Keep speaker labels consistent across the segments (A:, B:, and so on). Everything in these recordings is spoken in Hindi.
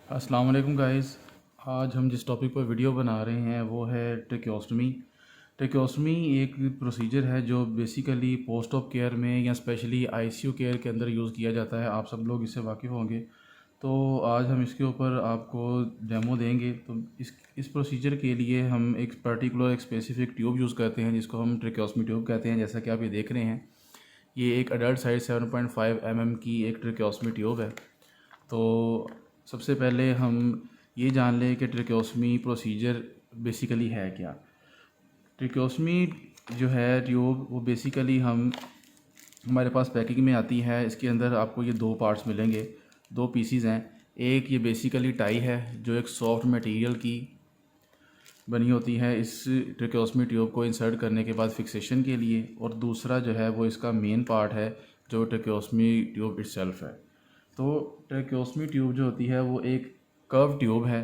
A: अस्सलाम वालेकुम गाइस। आज हम जिस टॉपिक पर वीडियो बना रहे हैं वो है ट्रेकियोस्टमी। ट्रेकियोस्टमी एक प्रोसीजर है जो बेसिकली पोस्ट ऑफ केयर में या स्पेशली आईसीयू केयर के अंदर यूज़ किया जाता है। आप सब लोग इससे वाकिफ़ होंगे। तो आज हम इसके ऊपर आपको डेमो देंगे। तो इस प्रोसीजर के लिए हम एक पर्टिकुलर एक स्पेसिफिक ट्यूब यूज़ करते हैं जिसको हम ट्रेकियोस्टमी ट्यूब कहते हैं। जैसा कि आप ये देख रहे हैं, ये एक अडल्ट साइज 7.5 की एक ट्रेकियोस्टमी ट्यूब है। तो सबसे पहले हम ये जान लें कि ट्रेकियोस्टमी प्रोसीजर बेसिकली है क्या। ट्रेकियोस्टमी जो है ट्यूब, वो बेसिकली हमारे पास पैकिंग में आती है। इसके अंदर आपको ये दो पार्ट्स मिलेंगे, दो पीसीज हैं। एक ये बेसिकली टाई है जो एक सॉफ्ट मटेरियल की बनी होती है इस ट्रेकियोस्टमी ट्यूब को इंसर्ट करने के बाद फिक्सेशन के लिए, और दूसरा जो है वो इसका मेन पार्ट है जो ट्रेकियोस्टमी ट्यूब इटसेल्फ है। तो ट्रेकियोस्टमी ट्यूब जो होती है वो एक कर्व ट्यूब है।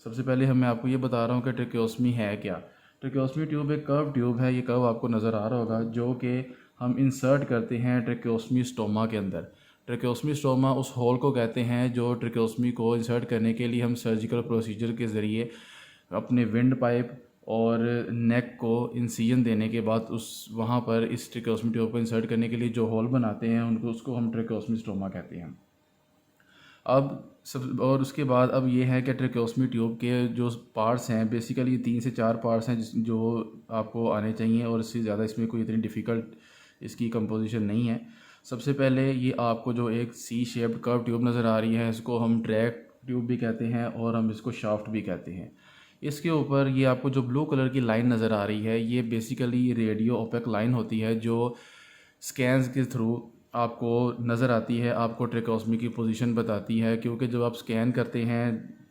A: सबसे पहले मैं आपको ये बता रहा हूँ कि ट्रेकियोस्टमी है क्या। ट्रेकियोस्टमी ट्यूब एक कर्व ट्यूब है। ये कर्व आपको नज़र आ रहा होगा, जो कि हम इंसर्ट करते हैं ट्रेकियोस्टमी स्टोमा के अंदर। ट्रेकियोस्टमी स्टोमा उस होल को कहते हैं जो ट्रेकियोस्टमी को इंसर्ट करने के लिए हम सर्जिकल प्रोसीजर के ज़रिए अपने विंड पाइप और नेक को इंसिजन देने के बाद उस वहाँ पर इस ट्रेकियोस्टमी ट्यूब को इंसर्ट करने के लिए जो होल बनाते हैं उसको हम ट्रेकियोस्टमी स्टोमा कहते हैं। अब सब और उसके बाद अब ये है कि ट्रेकियोस्टमी ट्यूब के जो पार्ट्स हैं, बेसिकली 3 से 4 पार्ट्स हैं जो आपको आने चाहिए, और इससे ज़्यादा इसमें कोई इतनी डिफ़िकल्ट इसकी कंपोजिशन नहीं है। सबसे पहले ये आपको जो एक सी शेप्ड कर्व ट्यूब नज़र आ रही है, इसको हम ट्रैक ट्यूब भी कहते हैं और हम इसको शाफ्ट भी कहते हैं। इसके ऊपर ये आपको जो ब्लू कलर की लाइन नज़र आ रही है, ये बेसिकली रेडियो ओपेक लाइन होती है जो स्कैन्स के थ्रू आपको नज़र आती है, आपको ट्रेकियोस्टमी की पोजीशन बताती है। क्योंकि जब आप स्कैन करते हैं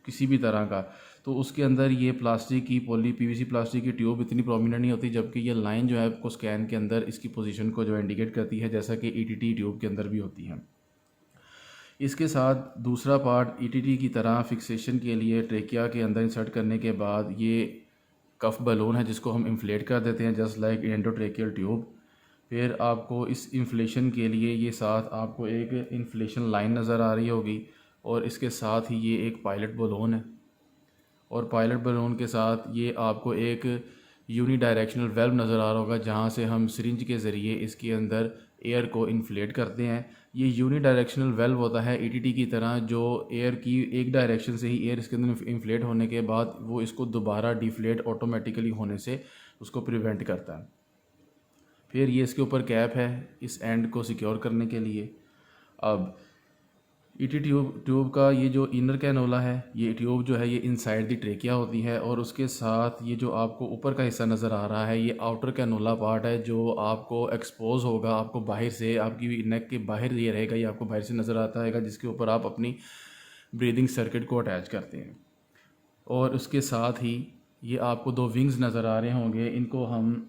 A: किसी भी तरह का, तो उसके अंदर ये प्लास्टिक की पीवीसी प्लास्टिक की ट्यूब इतनी प्रोमिनेंट नहीं होती, जबकि ये लाइन जो है आपको स्कैन के अंदर इसकी पोजीशन को जो इंडिकेट करती है, जैसा कि ईटीटी ट्यूब के अंदर भी होती है। इसके साथ दूसरा पार्ट ईटीटी की तरह फिक्सेशन के लिए ट्रेकिया के अंदर इंसर्ट करने के बाद ये कफ बलून है जिसको हम इन्फ्लेट कर देते हैं, जस्ट लाइक एंडोट्रेकियल ट्यूब। फिर आपको इस इन्फ्लेशन के लिए ये साथ आपको एक इन्फ्लेशन लाइन नज़र आ रही होगी, और इसके साथ ही ये एक पायलट बलून है, और पायलट बलून के साथ ये आपको एक यूनी डायरेक्शनल वेल्व नज़र आ रहा होगा, जहाँ से हम सिरिंज के ज़रिए इसके अंदर एयर को इन्फ्लेट करते हैं। ये यूनी डायरेक्शनल वेल्व होता है ईटीटी की तरह, जो एयर की एक डायरेक्शन से ही एयर इसके अंदर इन्फ्लेट होने के बाद वो इसको दोबारा डिफ्लेट ऑटोमेटिकली होने से उसको प्रिवेंट करता है। फिर ये इसके ऊपर कैप है इस एंड को सिक्योर करने के लिए। अब ईटी ट्यूब का ये जो इनर कैनोला है, ये ट्यूब जो है ये इनसाइड दी ट्रेकिया होती है, और उसके साथ ये जो आपको ऊपर का हिस्सा नज़र आ रहा है ये आउटर कैनोला पार्ट है, जो आपको एक्सपोज होगा, आपको बाहर से आपकी नेक के बाहर ये रहेगा, ये आपको बाहर से नज़र आता है, जिसके ऊपर आप अपनी ब्रीदिंग सर्किट को अटैच करते हैं। और उसके साथ ही ये आपको दो विंग्स नज़र आ रहे होंगे, इनको हम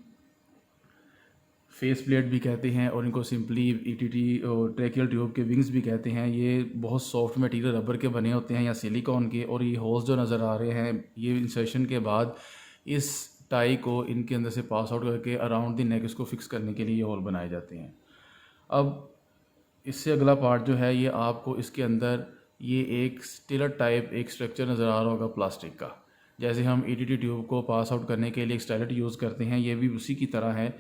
A: फेस प्लेट भी कहते हैं और इनको सिंपली ईटीटी और ट्रेकियल ट्यूब के विंग्स भी कहते हैं। ये बहुत सॉफ्ट मटेरियल रबर के बने होते हैं या सिलिकॉन के, और ये होल्स जो नज़र आ रहे हैं ये इंसर्शन के बाद इस टाई को इनके अंदर से पास आउट करके अराउंड द नेक इसको फिक्स करने के लिए ये होल बनाए जाते हैं। अब इससे अगला पार्ट जो है ये आपको इसके अंदर ये एक स्टिलर टाइप एक स्ट्रक्चर नज़र आ रहा होगा प्लास्टिक का। जैसे हम ईटीटी ट्यूब को पास आउट करने के लिए एक स्टाइलट यूज़ करते हैं, ये भी उसी की तरह है।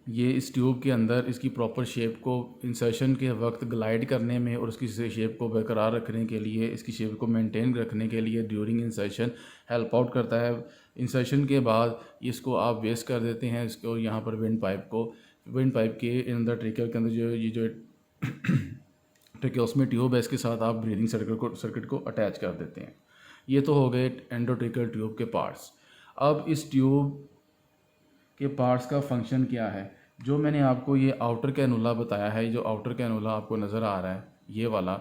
A: ये इस ट्यूब के अंदर इसकी प्रॉपर शेप को इंसर्शन के वक्त ग्लाइड करने में और उसकी शेप को बरकरार रखने के लिए, इसकी शेप को मेंटेन रखने के लिए ड्यूरिंग इंसर्शन हेल्प आउट करता है। इंसर्शन के बाद इसको आप वेस्ट कर देते हैं इसको यहाँ पर विंड पाइप के अंदर ट्रेकिया के अंदर जो ट्रेकियोस्मी ट्यूब है इसके साथ आप ब्रीदिंग सर्किट को अटैच कर देते हैं। ये तो हो गए एंडोट्रेकियल ट्यूब के पार्ट्स। अब इस ट्यूब के पार्ट्स का फंक्शन क्या है, जो मैंने आपको ये आउटर कैनोला बताया है, जो आउटर कैनोला आपको नज़र आ रहा है ये वाला,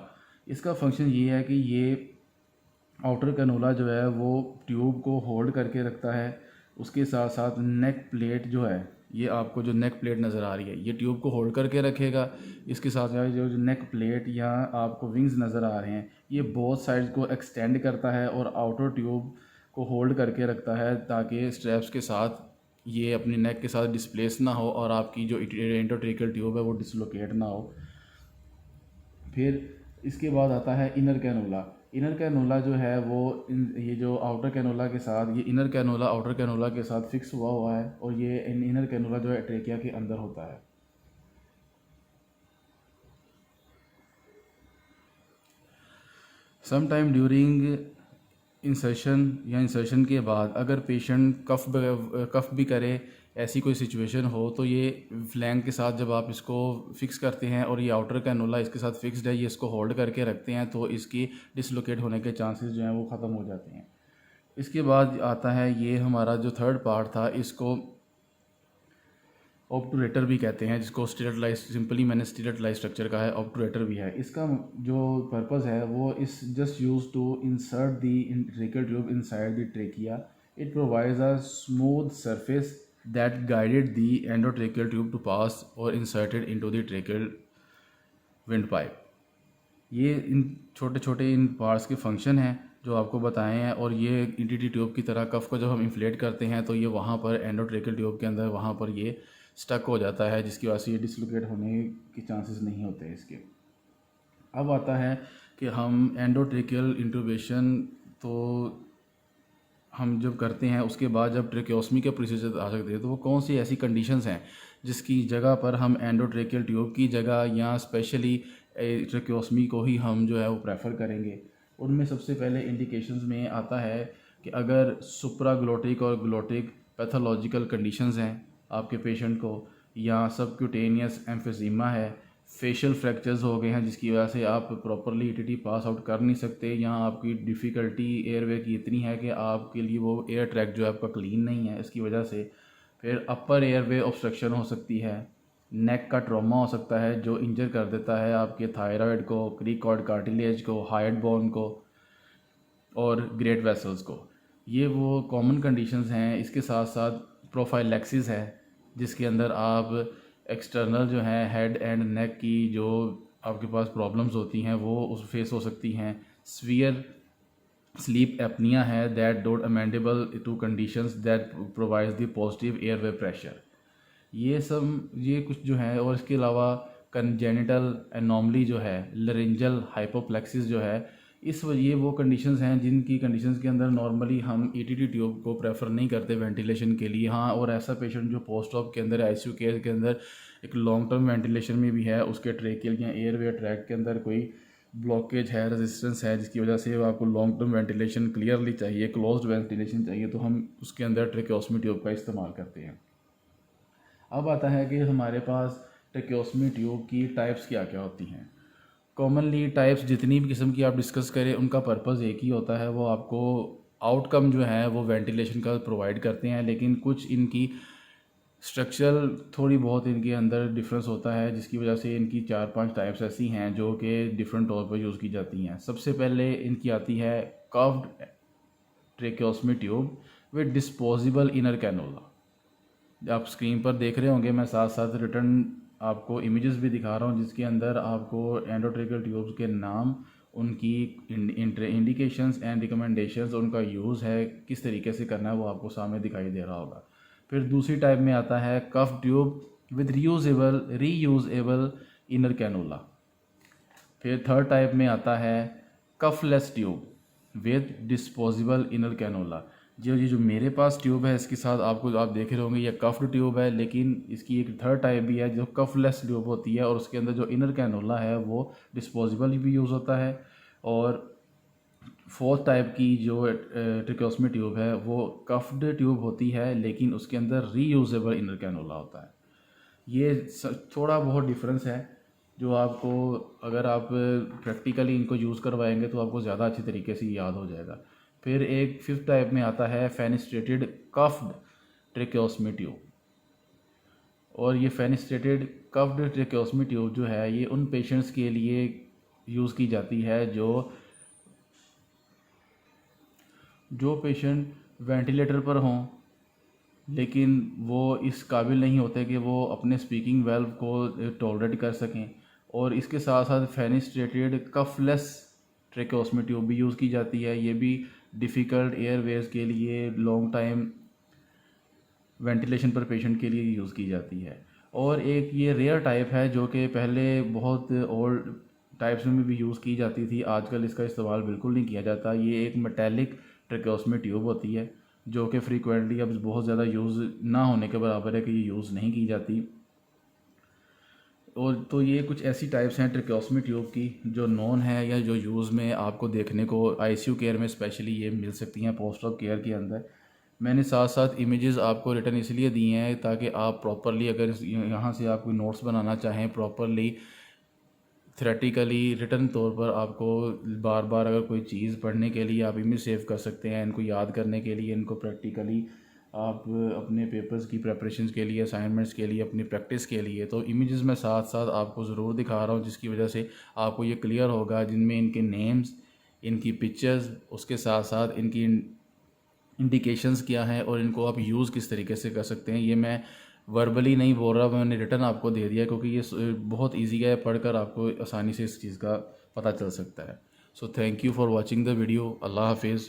A: इसका फंक्शन ये है कि ये आउटर कैनोला जो है वो ट्यूब को होल्ड करके रखता है। उसके साथ साथ नेक प्लेट जो है, ये आपको जो नेक प्लेट नज़र आ रही है ये ट्यूब को होल्ड करके रखेगा। इसके साथ जो नेक प्लेट या आपको विंग्स नज़र आ रहे हैं ये बोथ साइड्स को एक्सटेंड करता है और आउटर ट्यूब को होल्ड करके रखता है, ताकि स्ट्रैप्स के साथ ये अपनी नेक के साथ डिस्प्लेस ना हो और आपकी जो एंडोट्रेकियल ट्यूब है वो डिसलोकेट ना हो। फिर इसके बाद आता है इनर कैनोला। इनर कैनोला जो है वो ये जो आउटर कैनोला के साथ, ये इनर कैनोला आउटर कैनोला के साथ फिक्स हुआ है, और ये इनर कैनोला जो है ट्रेकिया के अंदर होता है। सम टाइम ड्यूरिंग इंसर्शन या इंसर्शन के बाद अगर पेशेंट कफ भी करे, ऐसी कोई सिचुएशन हो, तो ये फ्लैंक के साथ जब आप इसको फिक्स करते हैं और ये आउटर कैनोला इसके साथ फिक्स्ड है, ये इसको होल्ड करके रखते हैं, तो इसकी डिसलोकेट होने के चांसेस जो हैं वो ख़त्म हो जाते हैं। इसके बाद आता है ये हमारा जो थर्ड पार्ट था, इसको ऑब्टूरेटर भी कहते हैं, जिसको स्टेलेटलाइज, सिंपली मैंने स्टेलेटलाइज स्ट्रक्चर का है, ऑब्टूरेटर भी है। इसका जो पर्पस है वो इस just use to insert the tracheal tube inside the trachea. It provides a smooth surface that guided the endotracheal tube to pass और inserted into the tracheal windpipe. ये इन छोटे छोटे इन पार्ट्स के फंक्शन हैं जो आपको बताए हैं, और ये ईटीटी ट्यूब की तरह कफ को जब हम इन्फ्लेट करते हैं तो ये वहाँ पर एंडोट्रेकियल ट्यूब के अंदर वहाँ पर ये स्टक हो जाता है, जिसकी वजह से ये डिसलोकेट होने के चांसेस नहीं होते इसके। अब आता है कि हम एंडोट्रेकियल इंटूबेशन तो हम जब करते हैं, उसके बाद जब ट्रेकियोस्मी के प्रोसीजर आ सकते हैं, तो वो कौन सी ऐसी कंडीशंस हैं जिसकी जगह पर हम एंडोट्रेकियल ट्यूब की जगह या स्पेशली ट्रेकियोस्मी को ही हम जो है वो प्रेफर करेंगे। उनमें सबसे पहले इंडिकेशंस में आता है कि अगर सुप्राग्लोटिक और ग्लोटिक पैथोलॉजिकल कंडीशंस हैं आपके पेशेंट को, या सबक्यूटेनियस एम्फिजीमा है, फेशियल फ्रैक्चर्स हो गए हैं जिसकी वजह से आप प्रॉपरली ईटीटी पास आउट कर नहीं सकते, या आपकी डिफ़िकल्टी एयरवे की इतनी है कि आपके लिए वो एयर ट्रैक जो है आपका क्लीन नहीं है, इसकी वजह से। फिर अपर एयरवे ऑब्स्ट्रक्शन हो सकती है, नेक का ट्रॉमा हो सकता है जो इंजर कर देता है आपके थायराइड को, क्रीकॉर्ड कार्टिलेज को, हाइड बोन को और ग्रेट वेसल्स को। ये वो कॉमन कंडीशंस हैं। इसके साथ साथ प्रोफाइलैक्सिस है, जिसके अंदर आप एक्सटर्नल जो है हेड एंड नेक की जो आपके पास प्रॉब्लम्स होती हैं वो उस फेस हो सकती हैं। स्वीयर स्लीप एपनिया है, that don't amendable to conditions that provides the positive airway pressure. ये कुछ जो है, और इसके अलावा कंजेनिटल एनॉमली जो है, लरेंजल हाइपोप्लेक्सिस जो है, ये वो कंडीशंस हैं जिनकी कंडीशंस के अंदर नॉर्मली हम ईटीटी ट्यूब को प्रेफर नहीं करते वेंटिलेशन के लिए। हाँ, और ऐसा पेशेंट जो पोस्ट ऑप के अंदर आईसीयू केयर के अंदर एक लॉन्ग टर्म वेंटिलेशन में भी है, उसके ट्रेकियल या एयरवे ट्रैक के अंदर कोई ब्लॉकेज है, रेजिस्टेंस है, जिसकी वजह से आपको लॉन्ग टर्म वेंटिलेशन क्लियरली चाहिए, क्लोज्ड वेंटिलेशन चाहिए, तो हम उसके अंदर ट्रेकियोस्मी ट्यूब का इस्तेमाल करते हैं। अब आता है कि हमारे पास ट्रेकियोस्मी ट्यूब की टाइप्स क्या क्या होती हैं। कॉमनली टाइप्स जितनी भी किस्म की आप डिस्कस करें, उनका पर्पज़ एक ही होता है, वो आपको आउटकम जो है वो वेंटिलेशन का प्रोवाइड करते हैं, लेकिन कुछ इनकी स्ट्रक्चरल थोड़ी बहुत इनके अंदर डिफरेंस होता है, जिसकी वजह से इनकी 4-5 टाइप्स ऐसी हैं जो कि डिफरेंट तौर पर यूज़ की जाती हैं। सबसे पहले इनकी आती है curved tracheostomy tube with disposable inner cannula. आप स्क्रीन पर देख रहे होंगे, मैं साथ साथ रिटर्न आपको इमेजेस भी दिखा रहा हूँ, जिसके अंदर आपको एंडोट्रेकियल ट्यूब्स के नाम, उनकी इंडिकेशंस एंड रिकमेंडेशंस, उनका यूज़ है, किस तरीके से करना है, वो आपको सामने दिखाई दे रहा होगा। फिर दूसरी टाइप में आता है cuff tube with reusable inner cannula. फिर थर्ड टाइप में आता है cuffless tube with disposable inner cannula. जो मेरे पास ट्यूब है, इसके साथ आपको आप देख रहे होंगे ये कफ्ड ट्यूब है, लेकिन इसकी एक थर्ड टाइप भी है जो कफलेस ट्यूब होती है, और उसके अंदर जो इनर कैनोला है वो डिस्पोजेबल भी यूज़ होता है। और फोर्थ टाइप की जो ट्रेकियोस्मी ट्यूब है वो कफ्ड ट्यूब होती है, लेकिन उसके अंदर रीयूजेबल इनर कैनोला होता है। ये थोड़ा बहुत डिफरेंस है जो आपको, अगर आप प्रैक्टिकली इनको यूज़ करवाएंगे तो आपको ज़्यादा अच्छी तरीके से याद हो जाएगा। फिर एक फिफ्थ टाइप में आता है फेनिस्ट्रेटेड कफ्ड ट्रेकियोस्मी ट्यूब। और ये फेनिस्ट्रेटेड कफ्ड ट्रेकियोस्मी ट्यूब जो है, ये उन पेशेंट्स के लिए यूज़ की जाती है जो पेशेंट वेंटिलेटर पर हों, लेकिन वो इस काबिल नहीं होते कि वो अपने स्पीकिंग वेल्व को टॉलरेट कर सकें। और इसके साथ साथ फेनिस्ट्रेटेड कफलेस ट्रेकियोस्मी ट्यूब भी यूज़ की जाती है। ये भी डिफ़िकल्ट एयरवेज के लिए लॉन्ग टाइम वेंटिलेशन पर पेशेंट के लिए यूज़ की जाती है। और एक ये रेयर टाइप है जो कि पहले बहुत ओल्ड टाइप्स में भी यूज़ की जाती थी, आजकल इसका इस्तेमाल बिल्कुल नहीं किया जाता। ये एक मेटेलिक ट्रेकोस्टमी ट्यूब होती है जो कि फ्रीक्वेंटली अब बहुत ज़्यादा यूज़ ना होने के बराबर है कि ये यूज़ नहीं की जाती। और तो ये कुछ ऐसी टाइप्स हैं ट्रेकोस्टमी ट्यूब की जो नॉन है या जो यूज़ में आपको देखने को आईसीयू केयर में स्पेशली ये मिल सकती हैं पोस्ट ऑफ केयर के अंदर। मैंने साथ साथ इमेजेस आपको रिटर्न इसलिए दिए हैं ताकि आप प्रॉपरली अगर यहाँ से आप कोई नोट्स बनाना चाहें प्रॉपरली थ्योरेटिकली रिटर्न तौर पर आपको बार बार अगर कोई चीज़ पढ़ने के लिए आप इमेज सेव कर सकते हैं, इनको याद करने के लिए, इनको प्रैक्टिकली आप अपने पेपर्स की प्रेपरेशंस के लिए, असाइनमेंट्स के लिए, अपनी प्रैक्टिस के लिए, तो इमेजेस मैं साथ साथ आपको ज़रूर दिखा रहा हूँ जिसकी वजह से आपको ये क्लियर होगा, जिनमें इनके नेम्स, इनकी पिक्चर्स, उसके साथ साथ इनकी इंडिकेशंस क्या हैं और इनको आप यूज़ किस तरीके से कर सकते हैं। ये मैं वर्बली नहीं बोल रहा, मैंने रिटर्न आपको दे दिया क्योंकि ये बहुत ईजी है, पढ़कर आपको आसानी से इस चीज़ का पता चल सकता है। So thank you for watching the video. अल्लाह हाफिज़।